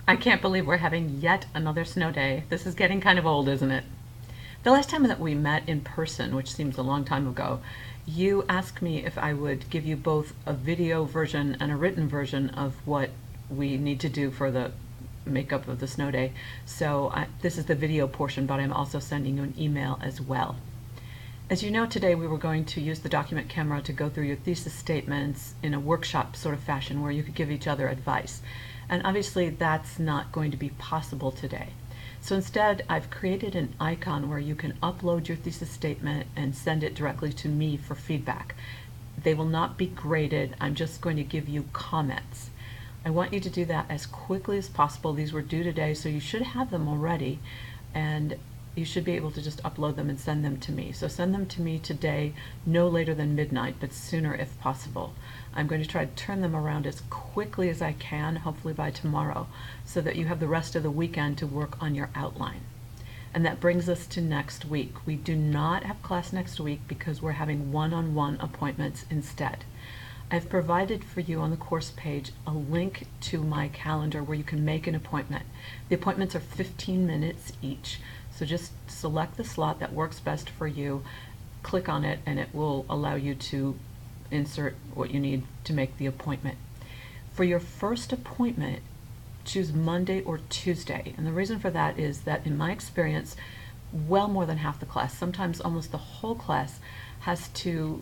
I can't believe we're having yet another snow day. This is getting kind of old, isn't it? The last time that we met in person, which seems a long time ago, you asked me if I would give you both a video version and a written version of what we need to do for the makeup of the snow day. So this is the video portion, but I'm also sending you an email as well. As you know, today we were going to use the document camera to go through your thesis statements in a workshop sort of fashion where you could give each other advice. And obviously that's not going to be possible today. So instead, I've created an icon where you can upload your thesis statement and send it directly to me for feedback. They will not be graded. I'm just going to give you comments. I want you to do that as quickly as possible. These were due today, so you should have them already. And you should be able to just upload them and send them to me. So send them to me today, no later than midnight, but sooner if possible. I'm going to try to turn them around as quickly as I can, hopefully by tomorrow, so that you have the rest of the weekend to work on your outline. And that brings us to next week. We do not have class next week because we're having one-on-one appointments instead. I've provided for you on the course page a link to my calendar where you can make an appointment. The appointments are 15 minutes each. So just select the slot that works best for you, click on it, and it will allow you to insert what you need to make the appointment. For your first appointment, choose Monday or Tuesday. And the reason for that is that in my experience, well more than half the class, sometimes almost the whole class, has to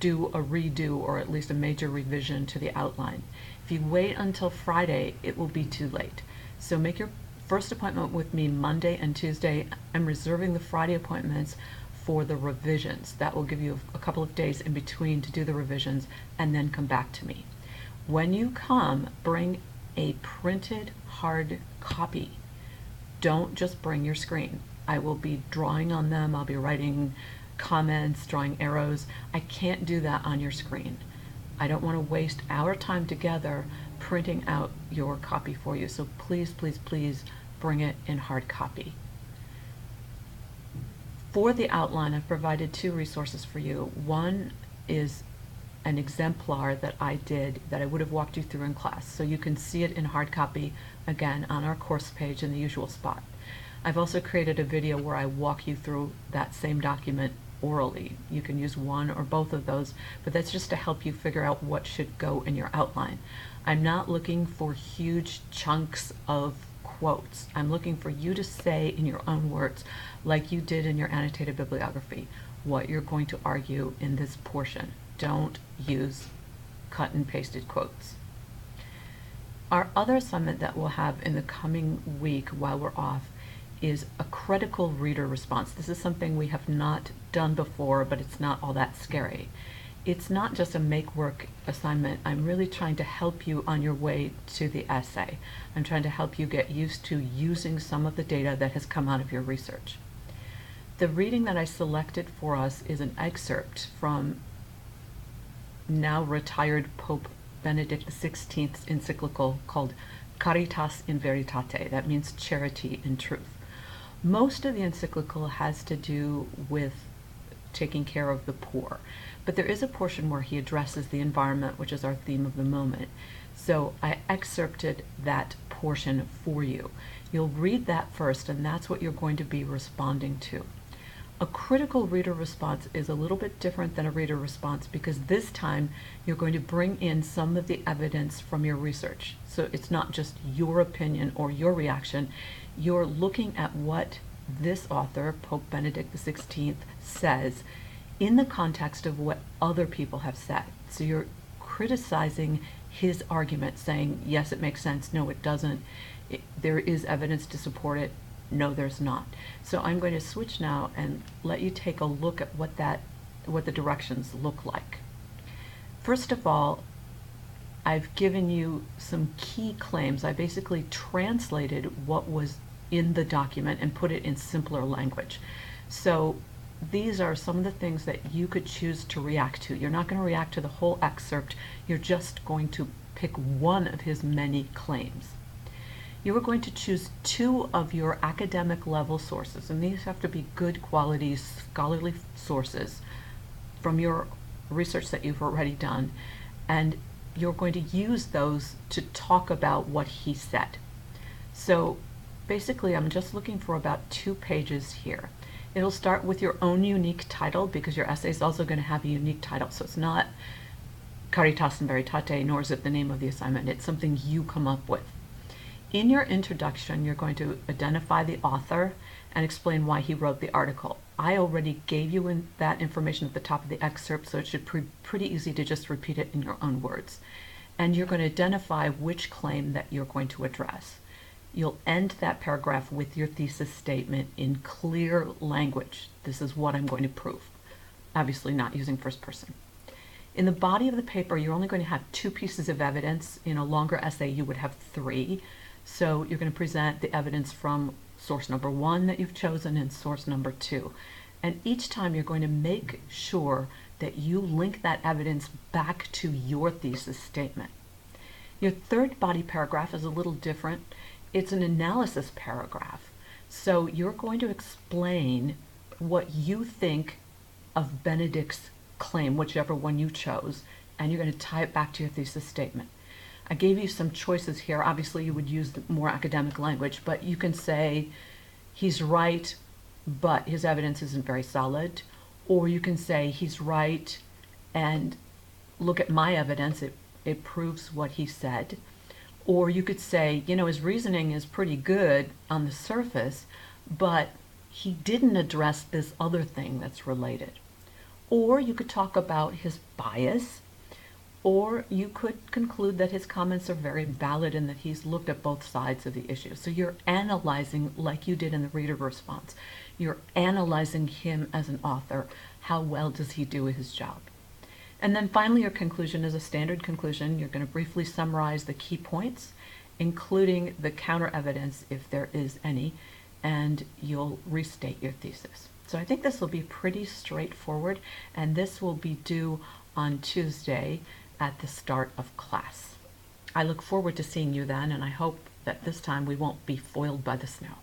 do a redo or at least a major revision to the outline. If you wait until Friday, it will be too late. So make your first appointment with me Monday and Tuesday. I'm reserving the Friday appointments for the revisions. That will give you a couple of days in between to do the revisions and then come back to me. When you come, bring a printed hard copy. Don't just bring your screen. I will be drawing on them. I'll be writing comments, drawing arrows. I can't do that on your screen. I don't want to waste our time together printing out your copy for you. So please, please, please bring it in hard copy. For the outline, I've provided two resources for you. One is an exemplar that I did that I would have walked you through in class. So you can see it in hard copy, again, on our course page in the usual spot. I've also created a video where I walk you through that same document orally. You can use one or both of those, but that's just to help you figure out what should go in your outline. I'm not looking for huge chunks of quotes. I'm looking for you to say in your own words, like you did in your annotated bibliography, what you're going to argue in this portion. Don't use cut and pasted quotes. Our other assignment that we'll have in the coming week while we're off is a critical reader response. This is something we have not done before, but it's not all that scary. It's not just a make work assignment. I'm really trying to help you on your way to the essay. I'm trying to help you get used to using some of the data that has come out of your research. The reading that I selected for us is an excerpt from now retired Pope Benedict XVI's encyclical called Caritas in Veritate. That means charity in truth. Most of the encyclical has to do with taking care of the poor, but there is a portion where he addresses the environment, which is our theme of the moment. So I excerpted that portion for you. You'll read that first, and that's what you're going to be responding to. A critical reader response is a little bit different than a reader response because this time you're going to bring in some of the evidence from your research. So it's not just your opinion or your reaction. You're looking at what this author, Pope Benedict XVI, says in the context of what other people have said. So you're criticizing his argument, saying, yes, it makes sense, no, it doesn't. There is evidence to support it, no, there's not. So I'm going to switch now and let you take a look at what the directions look like. First of all, I've given you some key claims. I basically translated what was in the document and put it in simpler language. So these are some of the things that you could choose to react to. You're not going to react to the whole excerpt. You're just going to pick one of his many claims. You are going to choose two of your academic level sources, and these have to be good quality scholarly sources from your research that you've already done, and you're going to use those to talk about what he said. So basically, I'm just looking for about 2 pages here. It'll start with your own unique title because your essay is also going to have a unique title. So it's not Caritas and Veritate, nor is it the name of the assignment. It's something you come up with. In your introduction, you're going to identify the author and explain why he wrote the article. I already gave you that information at the top of the excerpt, so it should be pretty easy to just repeat it in your own words. And you're going to identify which claim that you're going to address. You'll end that paragraph with your thesis statement in clear language. This is what I'm going to prove. Obviously not using first person. In the body of the paper, you're only going to have 2 pieces of evidence. In a longer essay, you would have 3. So you're going to present the evidence from source number 1 that you've chosen and source number 2. And each time you're going to make sure that you link that evidence back to your thesis statement. Your third body paragraph is a little different. It's an analysis paragraph. So you're going to explain what you think of Benedict's claim, whichever one you chose, and you're going to tie it back to your thesis statement. I gave you some choices here. Obviously, you would use the more academic language, but you can say he's right, but his evidence isn't very solid. Or you can say he's right, and look at my evidence. It proves what he said. Or you could say, you know, his reasoning is pretty good on the surface, but he didn't address this other thing that's related. Or you could talk about his bias, or you could conclude that his comments are very valid and that he's looked at both sides of the issue. So you're analyzing, like you did in the reader response, you're analyzing him as an author. How well does he do his job? And then finally, your conclusion is a standard conclusion. You're going to briefly summarize the key points, including the counter evidence if there is any, and you'll restate your thesis. So I think this will be pretty straightforward, and this will be due on Tuesday at the start of class. I look forward to seeing you then, and I hope that this time we won't be foiled by the snow.